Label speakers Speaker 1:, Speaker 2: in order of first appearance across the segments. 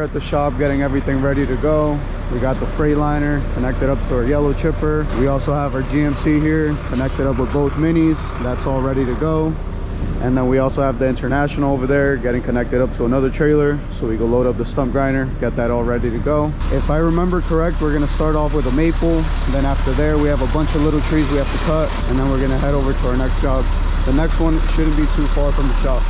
Speaker 1: here at the shop getting everything ready to go. We got the Freightliner connected up to our yellow chipper. We also have our GMC here connected up with both minis. That's all ready to go. And then we also have the International over there getting connected up to another trailer, so we go load up the stump grinder, get that all ready to go. If I remember correct, we're gonna start off with a maple, then after there we have a bunch of little trees we have to cut, and then we're gonna head over to our next job. The next one shouldn't be too far from the shop.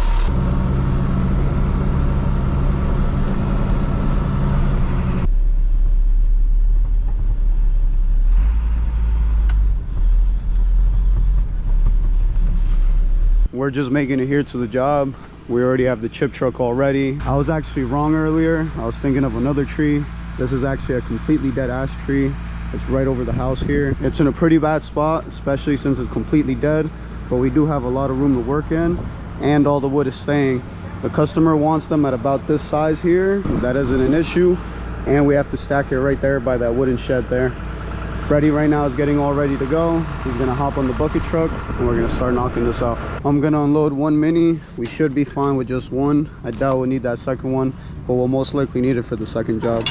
Speaker 1: We're just making it here to the job. We already have the chip truck all ready. I was actually wrong earlier. I was thinking of another tree. This is actually a completely dead ash tree. It's right over the house here. It's in a pretty bad spot, especially since it's completely dead, but we do have a lot of room to work in, and all the wood is staying. The customer wants them at about this size here. That isn't an issue, and we have to stack it right there by that wooden shed there. Freddie right now is getting all ready to go. He's gonna hop on the bucket truck and we're gonna start knocking this out. I'm gonna unload one mini. We should be fine with just one. I doubt we'll need that second one, but we'll most likely need it for the second job.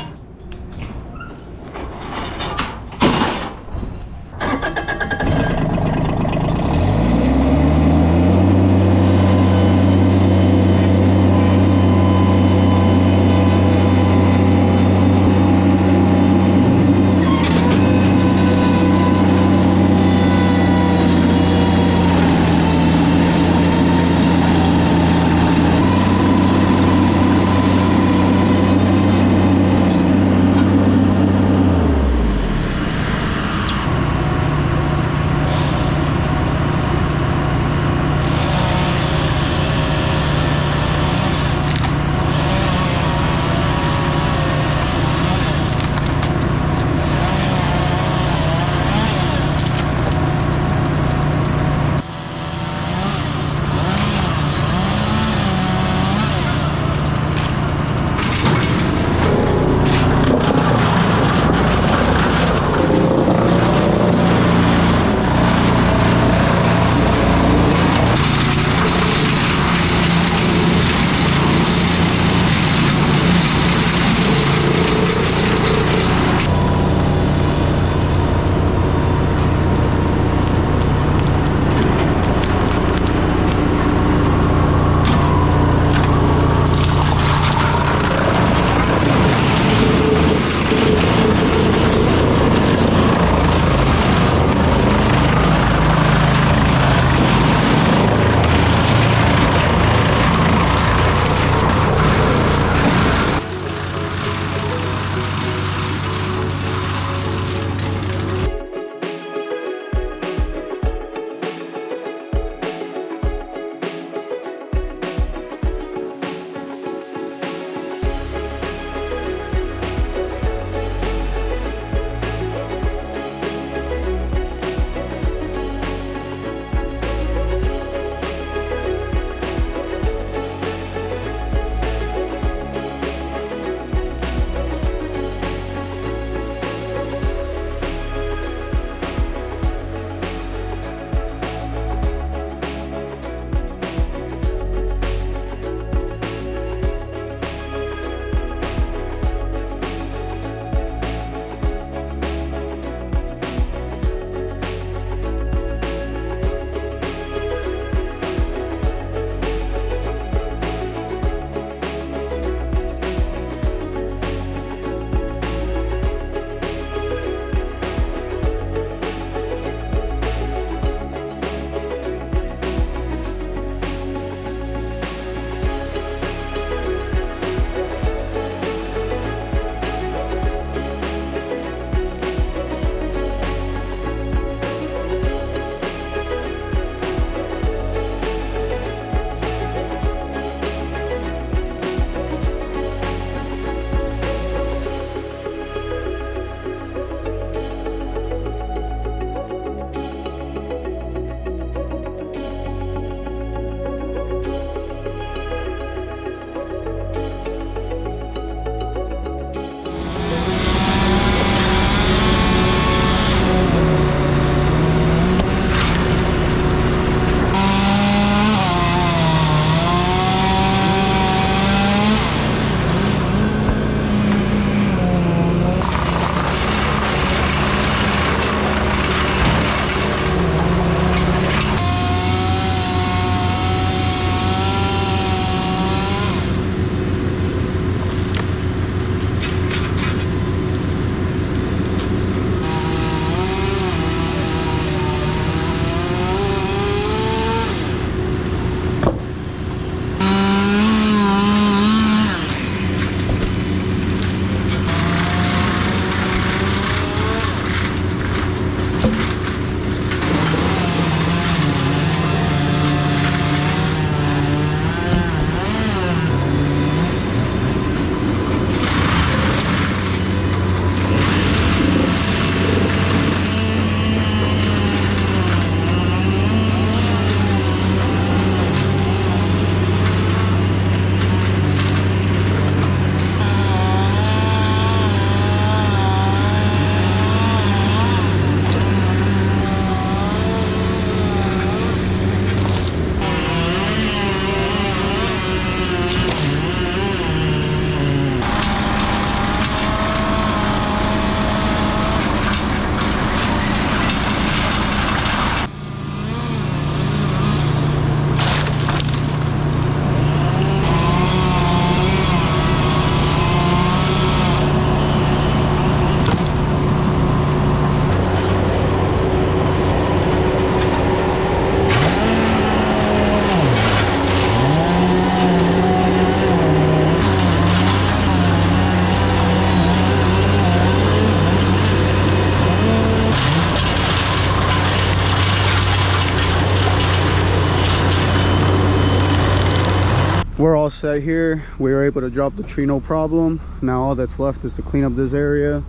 Speaker 1: We're all set here. We were able to drop the tree, no problem. Now all that's left is to clean up this area.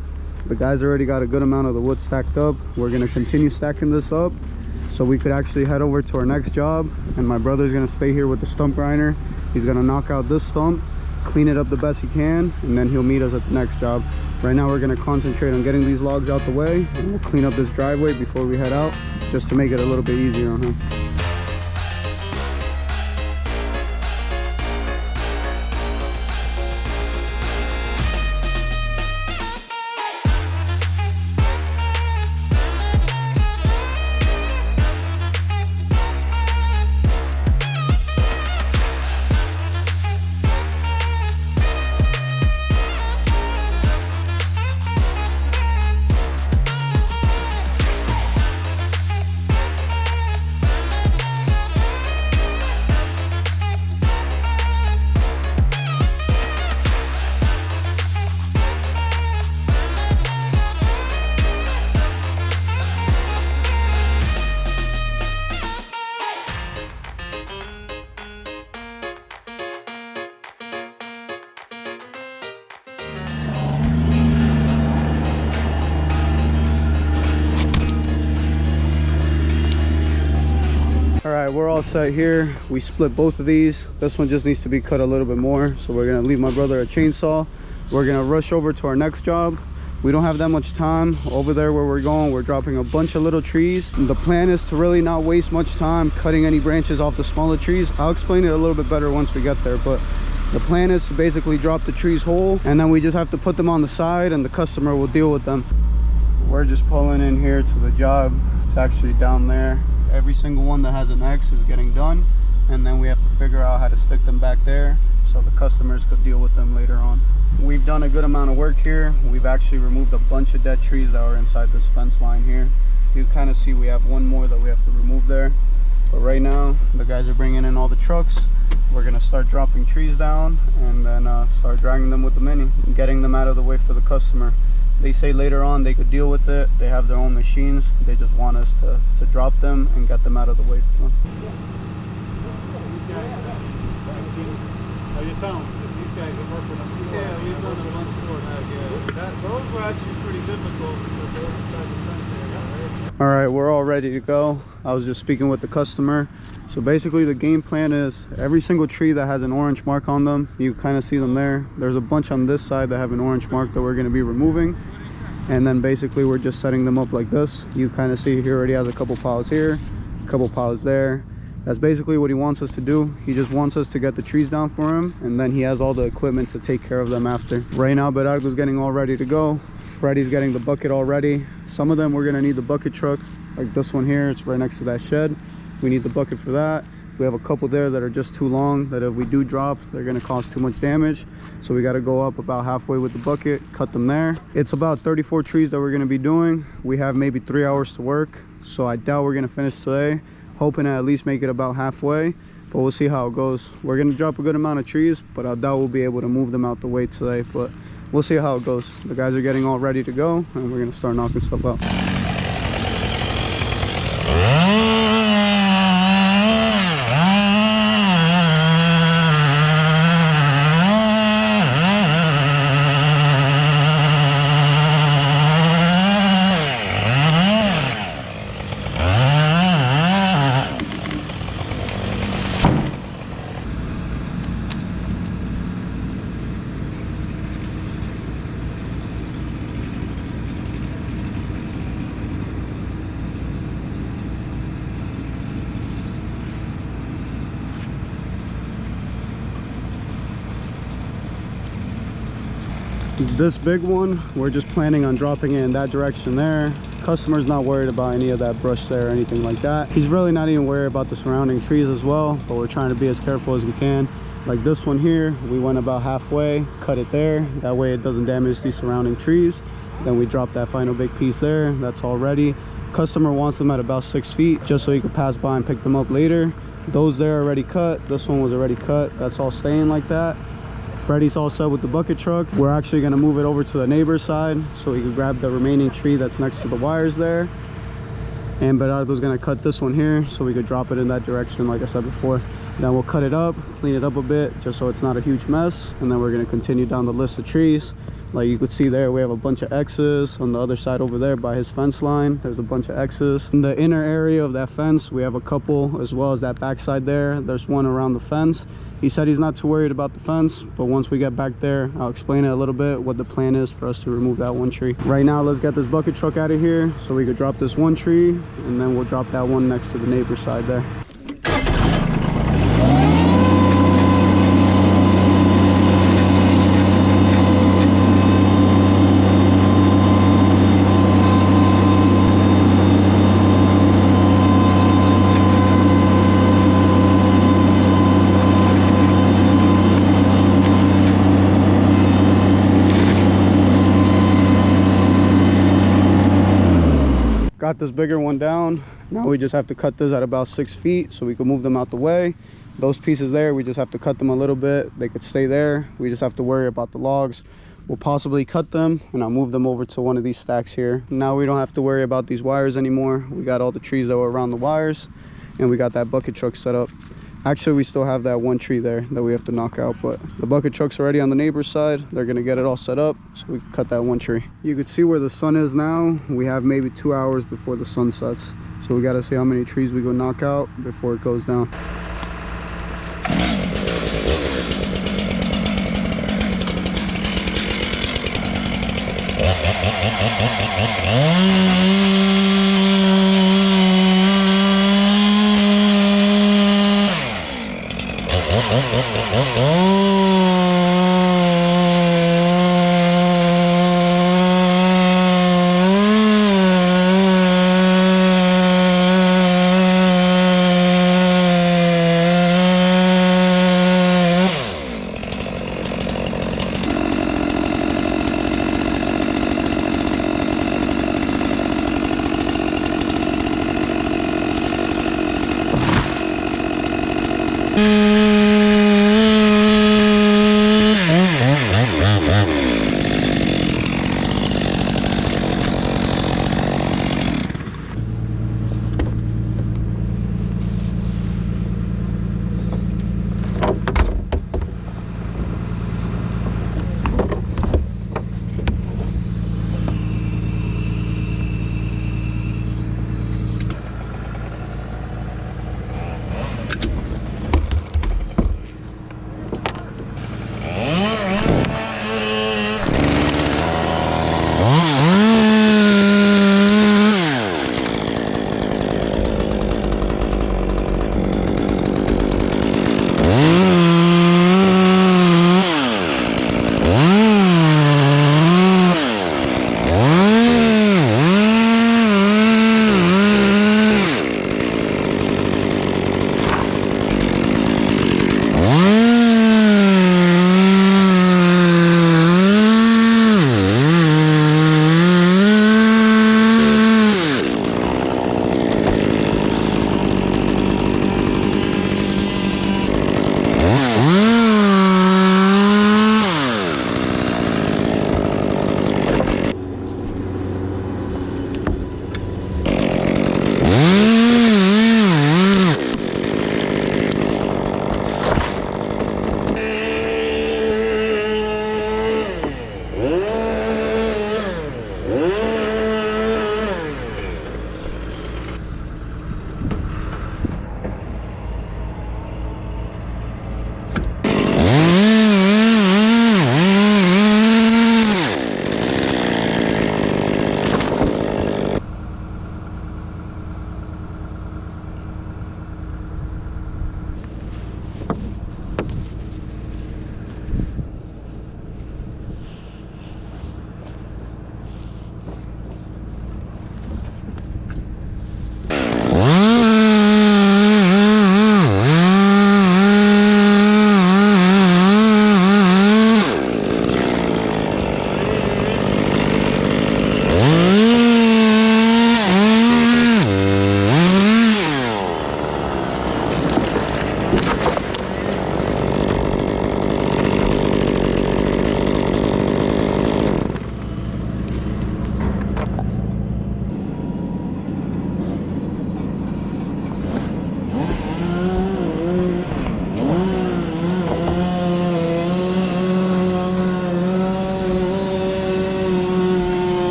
Speaker 1: The guys already got a good amount of the wood stacked up. We're gonna continue stacking this up so we could actually head over to our next job. And my brother's gonna stay here with the stump grinder. He's gonna knock out this stump, clean it up the best he can, and then he'll meet us at the next job. Right now we're gonna concentrate on getting these logs out the way, and we'll clean up this driveway before we head out, just to make it a little bit easier on him. All right, we're all set here. We split both of these. This one just needs to be cut a little bit more, so we're gonna leave my brother a chainsaw. We're gonna rush over to our next job. We don't have that much time. Over there where we're going, we're dropping a bunch of little trees. The plan is to really not waste much time cutting any branches off the smaller trees. I'll explain it a little bit better once we get there, but the plan is to basically drop the trees whole, and then we just have to put them on the side and the customer will deal with them. We're just pulling in here to the job. It's actually down there. Every single one that has an X is getting done, and then we have to figure out how to stick them back there so the customers could deal with them later on. We've done a good amount of work here. We've actually removed a bunch of dead trees that were inside this fence line here. You kind of see we have one more that we have to remove there, but right now the guys are bringing in all the trucks. We're gonna start dropping trees down and then start dragging them with the mini and getting them out of the way for the customer. They say later on they could deal with it. They have their own machines. They just want us to drop them and get them out of the way for them.
Speaker 2: How you found? These guys have worked with them before. Yeah, we've done a bunch before now. Those were actually pretty difficult because they were inside the fence area, right?
Speaker 1: All right, we're all ready to go. I was just speaking with the customer. So basically the game plan is every single tree that has an orange mark on them, you kind of see them there. There's a bunch on this side that have an orange mark that we're going to be removing. And then basically we're just setting them up like this. You kind of see he already has a couple piles here, a couple piles there. That's basically what he wants us to do. He just wants us to get the trees down for him, and then he has all the equipment to take care of them after. Right now Berardo's getting all ready to go. Freddy's getting the bucket all ready. Some of them we're going to need the bucket truck, like this one here. It's right next to that shed. We need the bucket for that. We have a couple there that are just too long, that if we do drop, they're going to cause too much damage. So we got to go up about halfway with the bucket, cut them there. It's about 34 trees that we're going to be doing. We have maybe 3 hours to work, so I doubt we're going to finish today. Hoping to at least make it about halfway, but we'll see how it goes. We're going to drop a good amount of trees, but I doubt we'll be able to move them out the way today, but we'll see how it goes. The guys are getting all ready to go, and we're going to start knocking stuff out. This big one, we're just planning on dropping it in that direction there. Customer's not worried about any of that brush there or anything like that. He's really not even worried about the surrounding trees as well, but we're trying to be as careful as we can. Like this one here, we went about halfway, cut it there. That way it doesn't damage these surrounding trees. Then we drop that final big piece there. That's all ready. Customer wants them at about 6 feet just so he could pass by and pick them up later. Those there are already cut. This one was already cut. That's all staying like that. Freddy's all set with the bucket truck. We're actually going to move it over to the neighbor's side so we can grab the remaining tree that's next to the wires there. And Berardo's going to cut this one here so we could drop it in that direction like I said before. Then we'll cut it up, clean it up a bit, just so it's not a huge mess. And then we're gonna continue down the list of trees. Like you could see there, we have a bunch of X's. On the other side over there by his fence line, there's a bunch of X's. In the inner area of that fence, we have a couple, as well as that backside there. There's one around the fence. He said he's not too worried about the fence, but once we get back there, I'll explain it a little bit, what the plan is for us to remove that one tree. Right now, let's get this bucket truck out of here so we could drop this one tree, and then we'll drop that one next to the neighbor's side there. Got this bigger one down. Now we just have to cut this at about 6 feet so we can move them out the way. Those pieces there, we just have to cut them a little bit. They could stay there. We just have to worry about the logs. We'll possibly cut them and I'll move them over to one of these stacks here. Now we don't have to worry about these wires anymore. We got all the trees that were around the wires, and we got that bucket truck set up. Actually, we still have that one tree there that we have to knock out, but the bucket truck's already on the neighbor's side. They're gonna get it all set up so we can cut that one tree. You can see where the sun is now. We have maybe 2 hours before the sun sets. So we gotta see how many trees we go knock out before it goes down.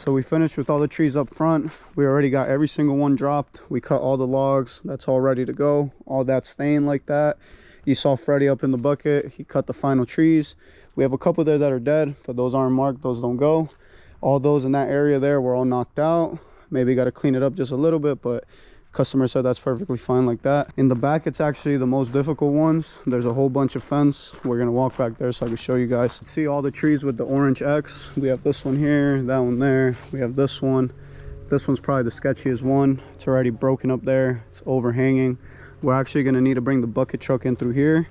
Speaker 1: so we finished with all the trees up front. We already got every single one dropped. We cut all the logs. That's all ready to go. All that staying like that. You saw Freddie up in the bucket. He cut the final trees. We have a couple there that are dead, but those aren't marked. Those don't go. All those in that area there were all knocked out. Maybe got to clean it up just a little bit, but customer said that's perfectly fine like that. In the back, it's actually the most difficult ones. There's a whole bunch of fence. We're gonna walk back there so I can show you guys. See all the trees with the orange X. We have this one here, that one there. We have this one. This one's probably the sketchiest one. It's already broken up there. It's overhanging. We're actually gonna need to bring the bucket truck in through here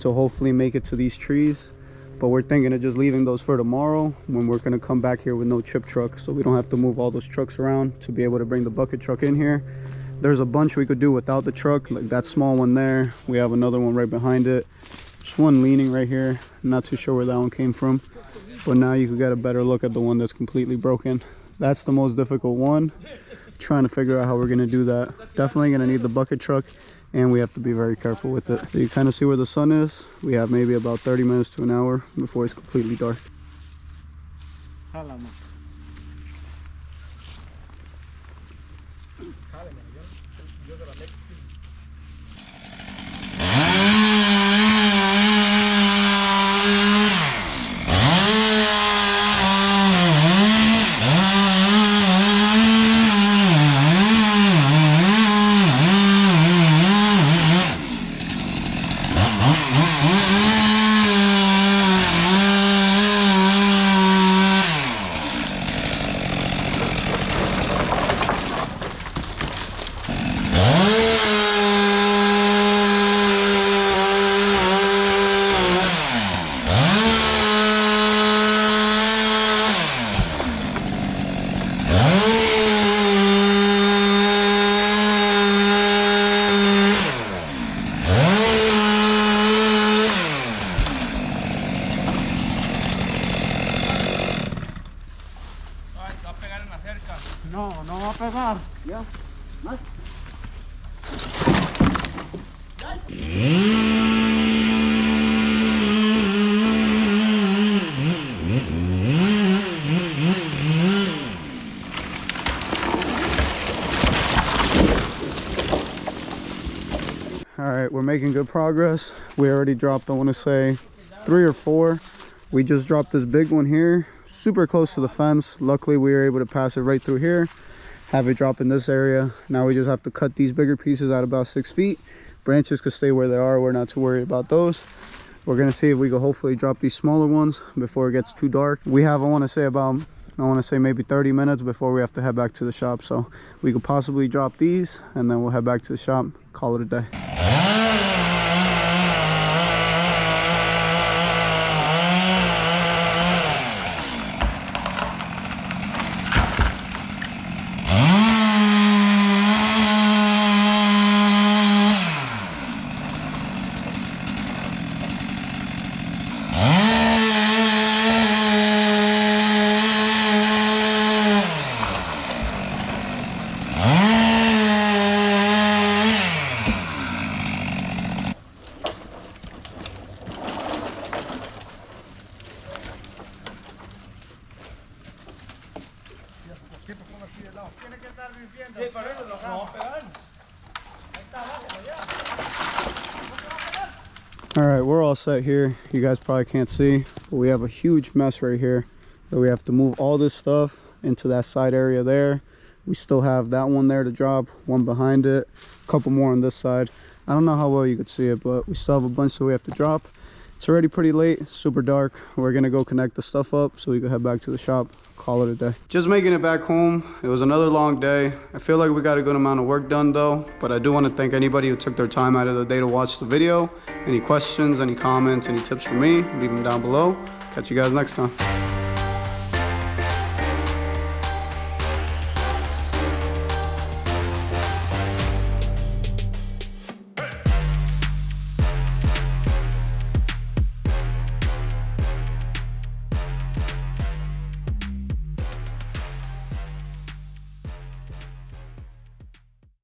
Speaker 1: to hopefully make it to these trees. But we're thinking of just leaving those for tomorrow when we're gonna come back here with no chip truck, so we don't have to move all those trucks around to be able to bring the bucket truck in here. There's a bunch we could do without the truck, like that small one there. We have another one right behind it. There's one leaning right here. I'm not too sure where that one came from, but now you can get a better look at the one that's completely broken. That's the most difficult one. Trying to figure out how we're gonna do that. Definitely gonna need the bucket truck, and we have to be very careful with it. So you kind of see where the sun is. We have maybe about 30 minutes to an hour before it's completely dark.
Speaker 2: No, no va a pegar. Ya.
Speaker 1: All right, we're making good progress. We already dropped, I want to say 3 or 4. We just dropped this big one here, super close to the fence. Luckily we were able to pass it right through here, have it drop in this area. Now we just have to cut these bigger pieces at about 6 feet. Branches could stay where they are. We're not too worried about those. We're gonna see if we can hopefully drop these smaller ones before it gets too dark. We have, I want to say maybe 30 minutes before we have to head back to the shop, so we could possibly drop these and then we'll head back to the shop, call it a day. All right, we're all set here. You guys probably can't see, but we have a huge mess right here that we have to move all this stuff into that side area there. We still have that one there to drop, one behind it, a couple more on this side. I don't know how well you could see it, but we still have a bunch that we have to drop. It's already pretty late, super dark. We're gonna go connect the stuff up so we can head back to the shop, call it a day. Just making it back home. It was another long day. I feel like we got a good amount of work done though, but I do want to thank anybody who took their time out of the day to watch the video. Any questions, any comments, any tips for me, leave them down below. Catch you guys next time.